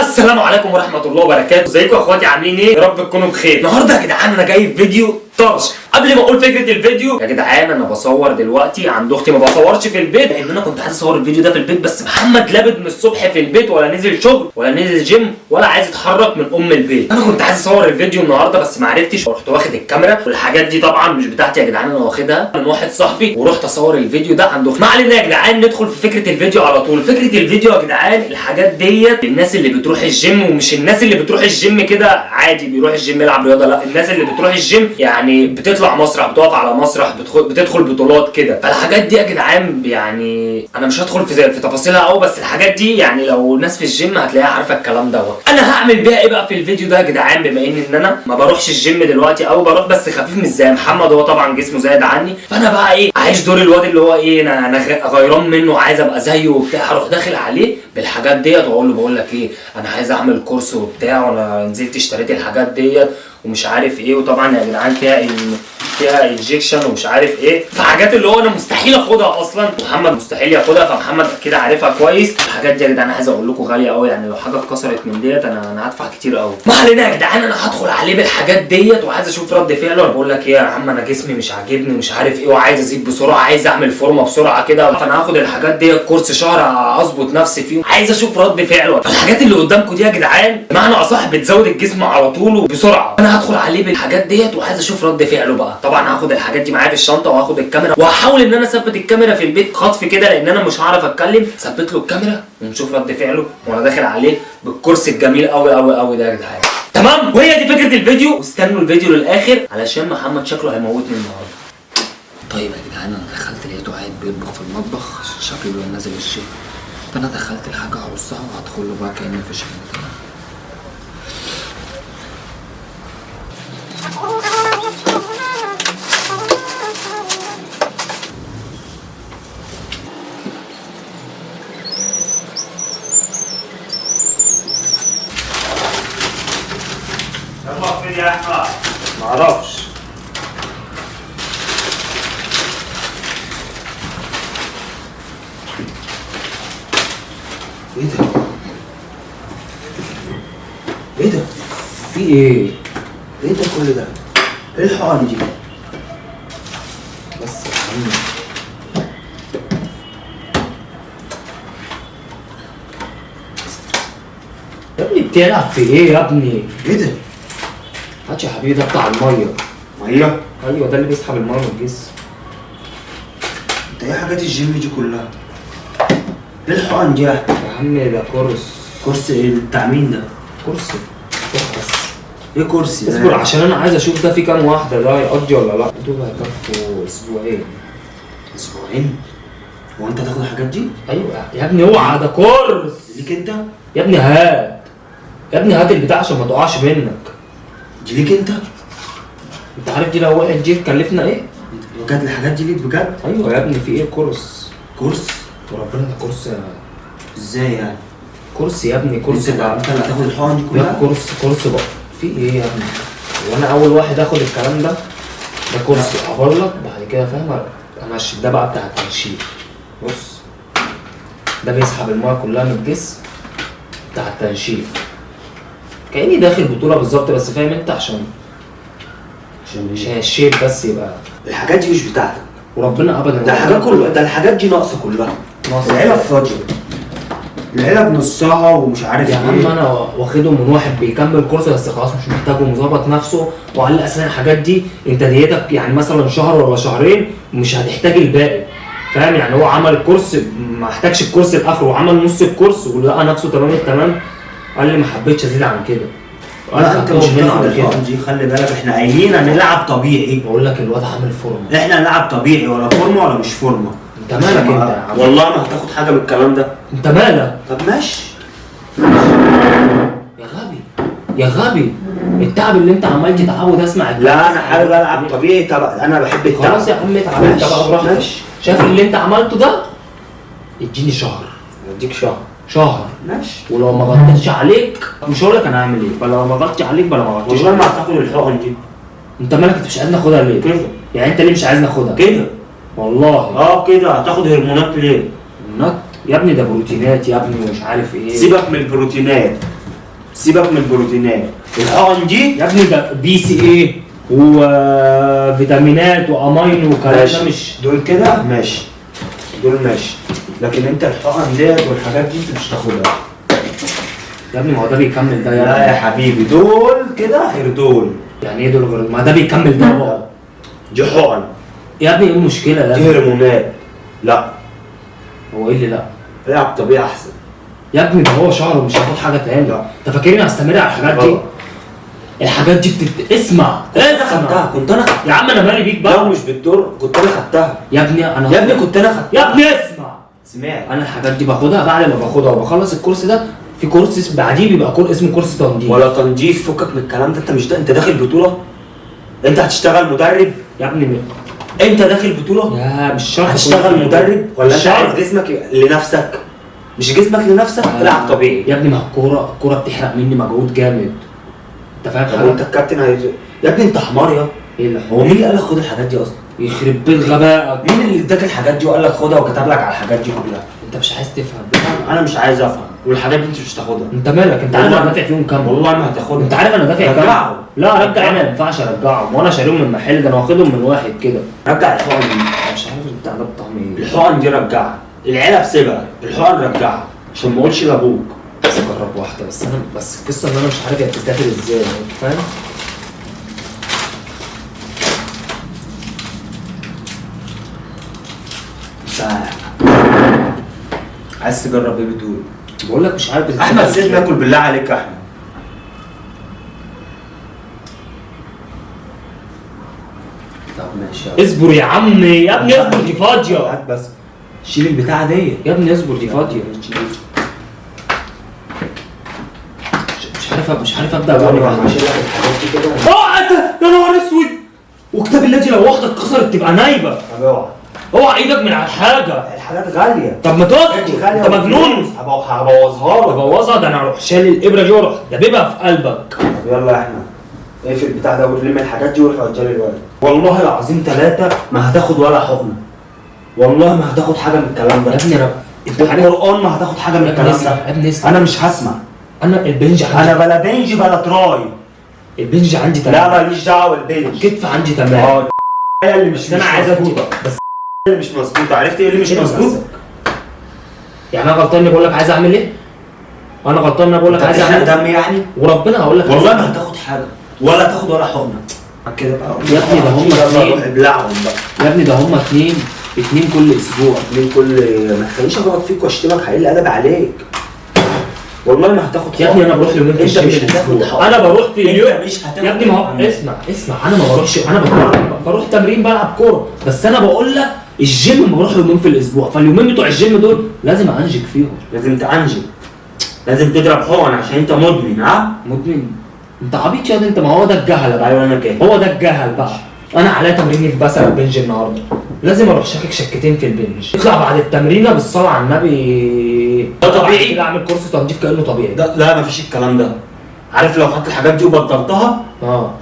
السلام عليكم ورحمه الله وبركاته. ازيكم يا اخواتي، عاملين ايه؟ يا رب تكونوا بخير. النهارده يا جدعان انا جاي في فيديو طرش. قبل ما اقول فكره الفيديو يا جدعان، انا بصور دلوقتي عند اختي، ما بصورش في البيت لان انا كنت عايز اصور الفيديو ده في البيت، بس محمد لابد من الصبح في البيت، ولا نزل شغل ولا نزل جيم ولا عايز يتحرك من البيت. انا كنت عايز اصور الفيديو النهارده بس ما عرفتش، رحت واخد الكاميرا والحاجات دي طبعا مش بتاعتي يا جدعان، انا واخدها من واحد صاحبي ورحت اصور الفيديو ده عند اختي. ما علينا يا جدعان، ندخل في فكره الفيديو على طول. فكره الفيديو يا جدعان، الحاجات ديت الناس اللي بتروح الجيم، ومش الناس اللي بتروح الجيم كده عادي بيروح الجيم يلعب رياضه، لا، الناس اللي بتروح الجيم يعني بتطلع مسرح، بتقف على مسرح، بتدخل بطولات كده. فالحاجات دي يا جدعان يعني انا مش هدخل في تفاصيلها قوي، بس الحاجات دي يعني لو الناس في الجيم هتلاقيها عارفه الكلام دوت. انا هعمل بيها ايه بقى في الفيديو ده يا جدعان، بما ان انا ما بروحش الجيم دلوقتي او بروح بس خفيف مش زي محمد، هو طبعا جسمه زايد عني، فانا بقى ايه، عايش دور الواد اللي هو ايه، انا غيران منه، عايز ابقى زيه وبتاع. اروح داخل عليه بالحاجات ديت واقول له بقول لك ايه، انا عايز اعمل كورس وبتاع، وانا نزلت اشتريت الحاجات ديت ومش عارف ايه، وطبعا يا جدعان فيها انجكشن ومش عارف ايه، فحاجات اللي هو انا مستحيل اخدها اصلا، محمد مستحيل ياخدها، فمحمد اكيد عارفها كويس. الحاجات دي يا جدعان عايز اقول لكم غاليه قوي، يعني لو حاجه اتكسرت من ديت انا هدفع كتير قوي. ما علينا يا جدعان، انا هدخل عليه بالحاجات ديت وعايز اشوف رد فعله. انا بقول لك ايه يا عم، انا جسمي مش عاجبني ومش عارف ايه، وعايز ازيد بسرعه، عايز اعمل فورمه بسرعه كده، فانا هاخد الحاجات ديت كورس شهر اظبط نفسي فيه، عايز اشوف رد فعله. فالحاجات اللي قدامكم دي يا جدعان بمعنى اصح بتزود الجسم على طول وبسرعه. انا هدخل عليه بالحاجات ديت وعايز اشوف رد فعله بقى. طبعا هاخد الحاجات دي معايا في الشنطه، وهاخد الكاميرا، وهحاول ان انا اثبت الكاميرا في البيت خطف كده، لان انا مش هعرف اتكلم. ثبت له الكاميرا ونشوف رد فعله وانا داخل عليه بالكورس الجميل قوي قوي قوي ده يا جدعان. تمام، وهي دي فكره الفيديو، واستنوا الفيديو للاخر علشان محمد شكله هيموتني النهارده. طيب يا جدعان، انا دخلت لقيته قاعد بيطبخ في المطبخ، شكله نازل الشيء، فانا دخلت الحاجه هرصها وهدخل له بقى كأني مفيش حاجه. يلا فين يا احمد؟ معرفش. ايه ده؟ ايه ده؟ في ايه؟ ايه ده كل ده؟ ايه الحقن دي؟ بس يا عم يا ابني بتلعب في ايه يا ابني؟ ايه ده؟ هات يا حبيبي، ده بتاع الميه. ميه؟ ايوه، ده اللي بيسحب الميه من الجسم. انت ايه حاجات الجيم دي كلها؟ ايه الحقن دي يا عم؟ ده كورس ايه بتاع مين ده؟ كورس بس. ايه كورس ده؟ اصبر عشان انا عايز اشوف ده في كام واحده، ده هيقضي ولا لا. دول هيكفوا اسبوعين. اسبوعين؟ هو انت تاخد الحاجات دي؟ ايوه يا ابني، اوعى، ده كورس ليك انت يا ابني. هات يا ابني، هات البتاع عشان ما تقعش منك. دي ليك انت؟ انت عارف دي لو وقعت دي تكلفنا ايه؟ بجد الحاجات دي ليك بجد؟ ايوه يا ابني، في ايه كورس وربنا ده كورس. ازاي يعني؟ كورس يا ابني، كورس بقى. انت اللي هتاخد الحقن دي كلها؟ لا، كورس بقى. في ايه يا ابني؟ وانا اول واحد اخد الكلام ده كورس اعبر لك بعد كده، فاهم؟ امشي ده بقى بتاع التنشيف. بص، ده بيسحب الميه كلها من الجسم بتاع التنشيف، كأني داخل بطولة بالظبط، بس فاهم انت؟ عشان الشيب بس يبقى. الحاجات دي مش بتاعتك وربنا ابدا. ده الحاجات كلها، ده الحاجات دي ناقصه كلها. العلب فاضيه، العلب نصها ومش عارف ايه. يا عم انا واخدهم من واحد بيكمل كورس بس خلاص مش محتاجه، مظبط نفسه، وقال لي اصل الحاجات دي انت ديتك يعني مثلا شهر ولا شهرين مش هتحتاج الباقي، فاهم؟ يعني هو عمل الكورس ما احتاجش الكورس الاخر، وعمل نص الكورس ولقى نفسه تمام التمام. قال لي ما حبيتش ازيد عن كده. لا انت مش هتاخد الحقن دي، خلي بالك، احنا قايلين هنلعب طبيعي. بقول لك الواد عامل فورمه، احنا هنلعب طبيعي، ولا فورمه ولا مش فورمه. انت مالك انت يا عم؟ والله ما هتاخد حاجه من الكلام ده. انت مالك؟ طب ماشي. يا غبي التعب اللي انت عمال تتعبه ده، اسمع. لا انا حابب العب طبيعي، طب انا بحب التعب. خلاص يا عم اتعب انت بقى براحتك. شايف اللي انت عملته ده؟ اديني شهر، اديك شهر ماشي، ولو ما غطيتش عليك مش هقول لك انا هعمل ايه، فلو ما غطيتش عليك بلا ما غطيتش. والله ما هتاخد الحقن دي. انت مالك؟ انت مش عايز ناخدها ليه؟ كده يعني انت ليه مش عايز ناخدها؟ كده والله. كده هتاخد هرمونات ليه؟ هرمونات يا ابني، ده بروتينات يا ابني ومش عارف ايه. سيبك من البروتينات، سيبك من البروتينات. الحقن دي يا ابني ده بي سي ايه وفيتامينات وامينو وكلام ده مش دول كده ماشي، دول ماشي، لكن انت الحقن ديت والحاجات دي انت مش تاخدها يا ابني. ما هو ده بيكمل ده لا يا حبيبي، دول كده غير دول. يعني ايه دول غير؟ ما ده بيكمل ده بقى. دي حقن يا ابني ايه المشكله ده؟ دي هرمونات. لا هو ايه اللي لا؟ العب طبيعي احسن يا ابني ده هو شهر ومش هاخد حاجه تاني. لا. انت فاكرني هستمر على الحاجات دي؟ الحاجات دي اسمع خدتها، كنت انا خدتها يا عم. انا مالي بيك بقى. لو مش بالدور كنت انا خدتها يا ابني انا يا ابني كنت انا خدتها يا ابني اسمع. سمعت. انا الحاجات دي باخدها بعد ما باخدها وبخلص الكورس ده. في كورس بعديه بيبقى كورس اسمه كورس تنظيف. ولا تنظيف، فكك من الكلام ده. انت مش انت داخل بطوله؟ انت هتشتغل مدرب يا ابني انت داخل بطوله؟ يا مش شرط هتشتغل مدرب ولا انت شرط. عايز جسمك لنفسك؟ مش جسمك لنفسك، العب طبيعي يا ابني. ما الكوره بتحرق مني مجهود جامد. انت فاهم طب حاجه؟ وانت الكابتن يا ابني انت حمار يا. ايه اللي هو مين اللي قال لك خد الحاجات دي اصلا؟ يخرب بيت غبائك. مين اللي اداك الحاجات دي وقال لك خدها وكتب لك على الحاجات دي كلها؟ انت مش عايز تفهم. انا مش عايز افهم، والحاجات دي انت مش هتاخدها. انت مالك؟ انت عارف انا دافع فيهم كام؟ والله ما هتاخدها. انت عارف انا دافع كام؟ رجعهم. لا رجع. انا ما ينفعش ارجعهم وانا شاريهم من محل. ده انا واخدهم من واحد كده. رجع الحقن دي. انا مش عارف البتاع ده بطعم ايه. الحقن دي رجعها، العلب سيبها، الحقن رجعها عشان ما اقولش لابوك. بس اجرب واحده بس. انا بس القصه ان انا مش عارف هي بتتاكل ازاي. انت فاهم؟ عايز تجرب ايه بتقول؟ بقول لك مش عارف بتتاكل احمد ازاي. سيبنا ناكل بالله عليك يا احمد. طب ماشي اصبر يا عم. يا ابني اصبر دي فاضيه. هات بس شيل البتاعه دي يا ابني اصبر دي فاضيه. مش عارف ابدا طب اقول انا هشيل لك الحاجات دي كده. يا نهار اسود. وكتاب الله دي لو واحده اتكسرت تبقى نايبه. طب اوعى، اوعى ايدك من على الحاجه. الحاجات غاليه. طب ما تسكت. انت مجنون. هبوظها لك. ابوظها. ده انا اروح شايل الابره دي واروح دببها في قلبك. طب يلا يا احمد اقفل البتاع ده ولم الحاجات دي وروح وديها للولد. والله العظيم ثلاثه ما هتاخد ولا حقنه. والله ما هتاخد حاجه من الكلام ده يا ابني انا انت القران ما هتاخد حاجه من الكلام ده. يا ابني اسمع. انا مش هسمع. انا البنج عندي. انا بلا بنج بلا تراي. البنج عندي تمام. لا ماليش دعوه بالبنج. كتف عندي تمام. اللي مش بس انا عايز مظبوطه. بس اللي مش مظبوطه. عرفت ايه اللي مش مظبوط؟ يعني انا غلطان اني بقول لك عايز اعمل ايه؟ انا غلطان اني بقول لك عايز اعمل دم يعني. وربنا هقول لك والله ما هتاخد حاجه ولا تاخد ولا حقنه كده بقى. يا ابني ده هم يلا روح ابلعهم بقى. يا ابني ده هم اتنين كل اسبوع. اتنين كل ما تخلينيش اغلط فيك واشتمك هقل ادب عليك. والله ما هتاخد يا ابني انا بروح يومين في انت الجيم مش هتاخد الاسبوع. حقنة. انا بروح في اليوم. انت مش هتاخد يا ابني ما هو حقنة. اسمع. انا ما بروحش. انا بروح تمرين بلعب كوره. بس انا بقول لك الجيم بروح يومين في الاسبوع. فاليومين بتوع الجيم دول لازم انجك فيهم. لازم تعنجب، لازم تضرب حقن عشان انت مدمن. ها مدمن؟ انت عبيط يا انت. ما هو ده الجهل بقى. ايوه انا كده. هو ده الجهل بقى. انا عليا تمرين البسل البنج النهارده. لازم اروح شاكك شكتين في البنج. اطلع بعد التمرينه بالصلاه على النبي. ده طبيعي؟ كده اعمل كورس تنظيف كانه طبيعي. ده لا مفيش الكلام ده. عارف لو خدت الحاجات دي وبطلتها،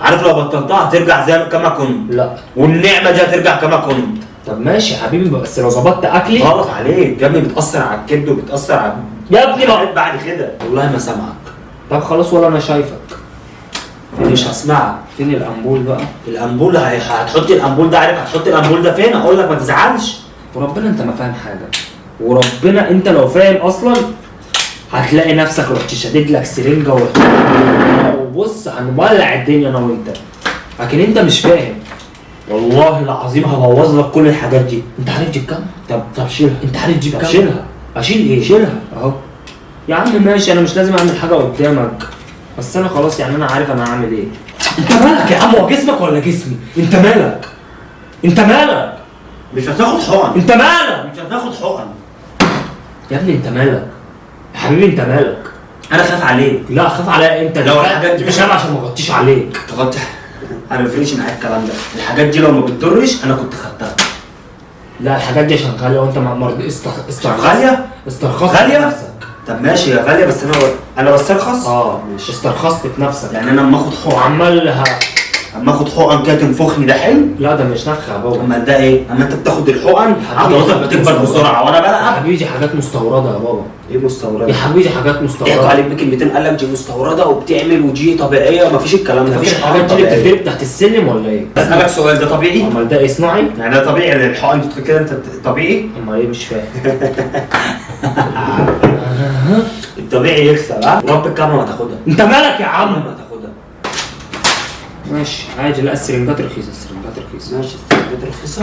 عارف لو بطلتها هترجع زي كما كنت. لا والنعمه دي هترجع كما كنت. طب ماشي يا حبيبي. بس لو ظبطت اكلي. غلط عليك يا ابني، بتاثر على الكبد وبتاثر على يا ابني حاجات بعد كده. والله ما سامعك. طب خلاص ولا انا شايفك. مش هسمعك. فين الامبول بقى؟ الامبول هتحط الامبول ده. عارف هتحط الامبول ده فين؟ اقول لك ما تزعلش. وربنا انت ما فاهم حاجه. وربنا انت لو فاهم اصلا هتلاقي نفسك رحت شادد لك سرنجه وبص هنولع الدنيا انا وانت. لكن انت مش فاهم. والله العظيم هبوظ لك كل الحاجات دي. انت عارف تجيب كام؟ طب شيلها. انت عارف تجيب طب كام؟ شيلها. اشيل ايه؟ شيلها اهو. يا عم ماشي. انا مش لازم اعمل حاجه قدامك. بس انا خلاص يعني انا عارف انا هعمل ايه. انت مالك يا عم؟ هو جسمك ولا جسمي؟ انت مالك؟ انت مالك؟ مش هتاخد حقن. انت مالك؟ مش هتاخد حقن يا ابني انت مالك؟ يا حبيبي انت مالك؟ انا خاف عليك. لا خاف عليا انت. لو الحاجات دي مش انا عشان ما اغطيش عليك. تغطي. انا ما بيفرقش معايا الكلام ده. الحاجات دي لو ما بتضرش انا كنت خدتها. لا الحاجات دي عشان غاليه وانت مريض. غاليه؟ استرخصت غالية؟ في نفسك. طب ماشي يا غاليه بس انا بسترخص. ماشي. استرخصت في نفسك. يعني انا لما اخد حقن وعمال اما اخد حقن كده تنفخني ده حلو. لا ده مش نفخ يا بابا. اما ده ايه؟ اما انت بتاخد الحقن عضلاتك بتكبر بسرعه وانا يا بلعب. حبيبي دي حاجات مستورده يا بابا. ايه مستورده؟ يا حبيبي دي حاجات ضحكوا مستورده. عليك بكلمتين قال لك دي مستورده وبتعمل ودي طبيعيه. مفيش الكلام ده. مفيش الحاجات دي اللي بتتضرب تحت السلم ولا ايه؟ اسالك سؤال، ده طبيعي؟ امال ده اصنعي؟ يعني ده طبيعي الحقن دي كده انت طبيعي؟ امال ايه مش فاهم. الطبيعي يكسب ها؟ ورب الكاميرا ما تاخدها. انت مالك يا عم؟ ما تاخدها. ماشي عادي. لا السرنجات رخيصه، السرنجات رخيصه. ماشي السرنجات رخيصه.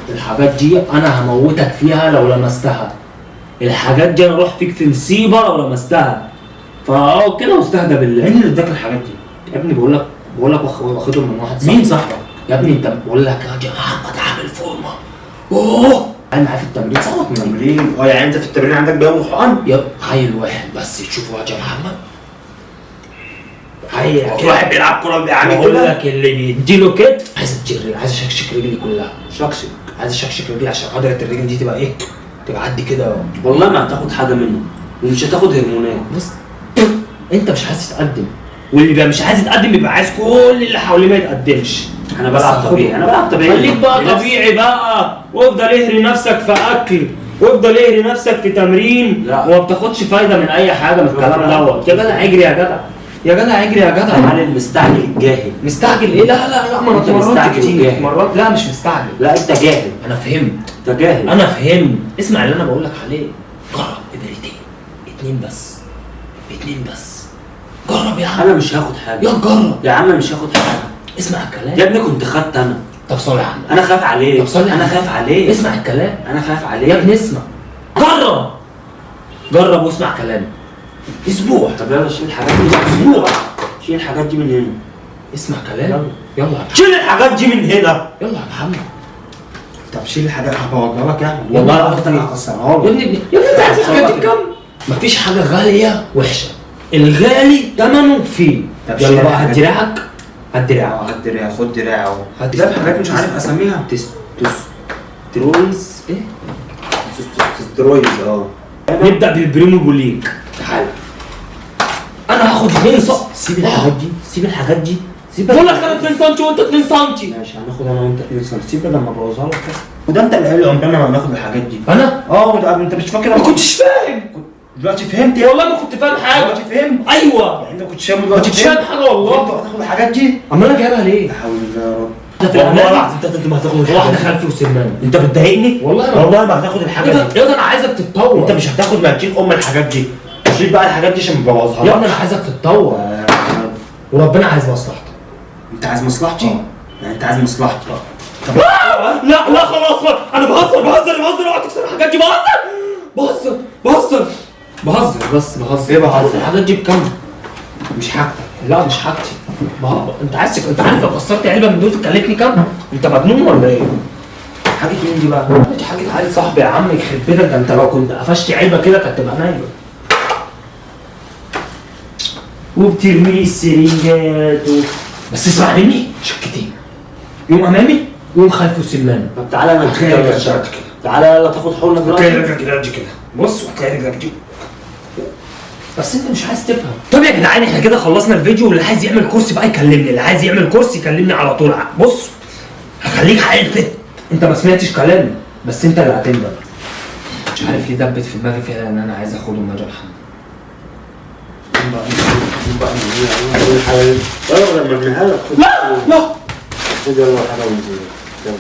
الحاجات دي انا هموتك فيها لو لمستها. الحاجات دي انا اروح فيك في نصيبه لو لمستها. فا كده واستهدى بالله. مين اللي اداك الحاجات دي؟ يا ابني بقول لك واخدهم من واحد مين صاحبك؟ يا ابني انت بقول لك يا محمد عامل فورمه. اوه انا معايا في التمرين صوت من تمرين؟ يعني انت في التمرين عندك بياخدوا حقن؟ يا عيل واحد بس تشوفه يا محمد. عيل في واحد بيلعب كوره بيعمل بقول كده؟ لك اللي بيديله كتف عايز تجري، عايز اشكشك رجلي كلها. شكشك. عايز اشكشك رجلي عشان عضله الرجل دي تبقى ايه؟ تبقى قد كده. والله ما هتاخد حاجه منه ومش هتاخد هرمونات. بص انت مش عايز تتقدم، واللي بيبقى مش عايز يتقدم بيبقى عايز كل اللي حواليه ما يتقدمش. انا بلعب طبيعي، انا بلعب طبيعي. خليك بقى طبيعي بقى، وافضل اهري نفسك في اكل، وافضل اهري نفسك في تمرين، لا. وما بتاخدش فايده من اي حاجه من الكلام دوت. يا جدع اجري يا جدع، يا جدع اجري يا جدع. على المستعجل الجاهل. مستعجل ايه؟ لا لا لا، ما انت انا مستعجل مرات كتير وجاهل. مرات. لا مش مستعجل، لا انت جاهل. انا فهمت، انت جاهل. انا فهمت. اسمع اللي انا بقول لك عليه. جرب ابرتين، 2 بس، 2 بس. جرب يا عم. انا مش هاخد حاجه. يا جرب يا عم مش هاخد حاجه. اسمع الكلام يا ابني كنت خدت انا. طب صلي يا عم. انا خايف عليك. طب صلي انا على خايف عليك. اسمع الكلام. انا خايف عليك يا ابني اسمع. جرب جرب واسمع كلامي. اسبوع. طب يلا شيل الحاجات دي. اسبوع. شيل الحاجات دي من هنا. اسمع كلامي. يلا يا محمد. شيل الحاجات دي من هنا. يلا يا محمد. طب شيل الحاجات هبوظها لك يعني. والله والله العظيم العظيم هكسرها يا لك. ابني يا ابني انت عارف الحاجات دي بكام؟ مفيش حاجه غاليه وحشه، الغالي ثمنه فيه. طب يلا شيل بقى الحاجات هات دي. دراعك، هات دراعك. هات دراع، خد دراع اهو. هات ده حاجات مش عارف اسميها. ترويز ايه؟ تسترويد اه. نبدا بالبريمو بوليك. تعال. انا هاخد 2 سم. سيب الحاجات دي، سيب الحاجات دي، سيب. بقول لك انا 2 سم وانت 2 سم. ماشي هناخد انا وانت 2 سم. سيب لما ابوظها لك بس. وده انت اللي قايل عمرنا ما هناخد الحاجات دي. انا اه انت مش فاكر؟ ما كنتش فاهم. دلوقتي فهمت يا. والله ما كنت فاهم حاجه. دلوقتي فهمت. ايوه يعني انت ما كنتش فاهم ما دلوقتي كنتش فاهم حاجه والله. انت هتاخد الحاجات دي. اما انا جايبها ليه؟ لا حول الله يا رب. والله العظيم انت ما هتاخد الحاجات واحده دي. خلفي وسمانه. انت بتضايقني والله والله ما هتاخد الحاجات دي. يا ابني انا عايزك تتطور. انت مش هتاخد، ما تشيل الحاجات دي. شيل بقى الحاجات دي عشان مبوظها يا لك. ابني انا عايزك تتطور، وربنا عايز مصلحتك. انت عايز مصلحتي؟ اه. يعني انت عايز مصلحتي. طب لا لا خلاص بقى. انا بهزر اوعى تكسر الحاجات دي. بهزر بس بهزر. ايه بهزر؟ الحاجات دي بكام؟ مش حاجتك. لا مش حاجتي. انت عارف لو كسرت علبه من دول تكلفني كام؟ انت مجنون ولا ايه؟ حاجة مين دي بقى؟ دي حاجه عيل صاحبي يا عم يخرب بيتك. ده انت لو كنت قفشت علبه كده كانت تبقى نايمه. وبترمي لي السرنجات بس اسمع مني شكتين، يوم امامي ويوم خلفي وسمانه. طب تعالى انا هتلاقي اديك رجلك كده. كده. تعالى يلا تاخد حقنة هتلاقي دلوقتي. رجلك كده كده. بص وهتلاقي رجلك دي. بس انت مش عايز تفهم. طب يا جدعان احنا كده خلصنا الفيديو، واللي عايز يعمل كورس بقى يكلمني، اللي عايز يعمل كورس يكلمني على طول. بص هخليك عيل فت. انت ما سمعتش كلامي بس انت اللي هتندم. مش عارف ليه دبت في دماغي فعلا ان انا عايز اخده من نجاح. طيب لما ارميها لك خد. لا خد يلا حاجة ونزل. يلا.